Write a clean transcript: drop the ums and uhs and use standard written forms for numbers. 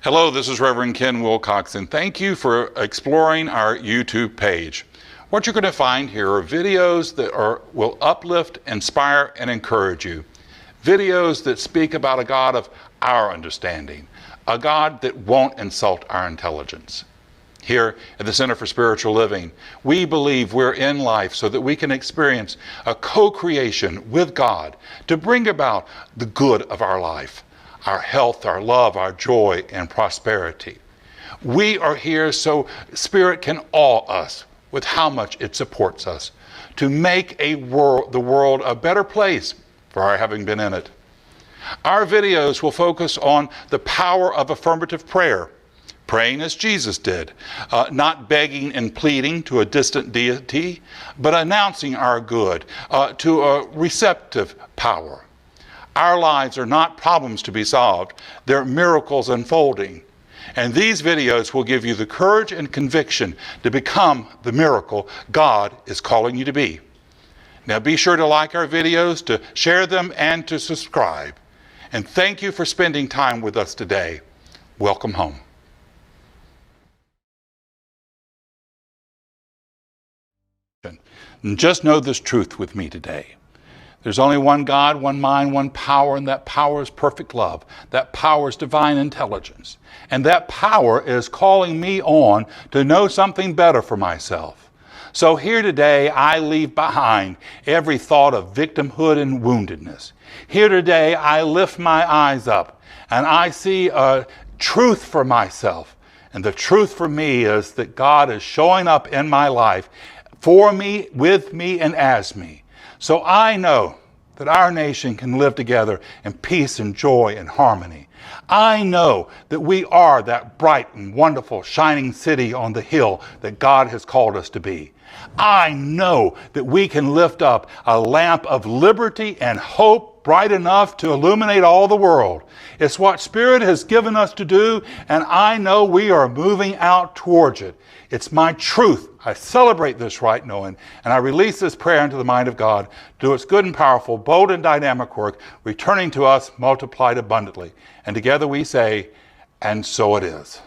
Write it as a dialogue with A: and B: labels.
A: Hello, this is Reverend Ken Wilcox, and thank you for exploring our YouTube page. What you're going to find here are videos that will uplift, inspire, and encourage you. Videos that speak about a God of our understanding, a God that won't insult our intelligence. Here at the Center for Spiritual Living, we believe we're in life so that we can experience a co-creation with God to bring about the good of our life, our health, our love, our joy, and prosperity. We are here so Spirit can awe us with how much it supports us to make the world a better place for our having been in it. Our videos will focus on the power of affirmative prayer, praying as Jesus did, not begging and pleading to a distant deity, but announcing our good to a receptive power. Our lives are not problems to be solved, they're miracles unfolding. And these videos will give you the courage and conviction to become the miracle God is calling you to be. Now be sure to like our videos, to share them, and to subscribe. And thank you for spending time with us today. Welcome home. And just know this truth with me today. There's only one God, one mind, one power, and that power is perfect love. That power is divine intelligence. And that power is calling me on to know something better for myself. So here today, I leave behind every thought of victimhood and woundedness. Here today, I lift my eyes up and I see a truth for myself. And the truth for me is that God is showing up in my life for me, with me, and as me. So I know that our nation can live together in peace and joy and harmony. I know that we are that bright and wonderful shining city on the hill that God has called us to be. I know that we can lift up a lamp of liberty and hope bright enough to illuminate all the world. It's what Spirit has given us to do, and I know we are moving out towards it. It's my truth. I celebrate this right knowing, and I release this prayer into the mind of God to do its good and powerful, bold and dynamic work, returning to us multiplied abundantly. And together we say, and so it is.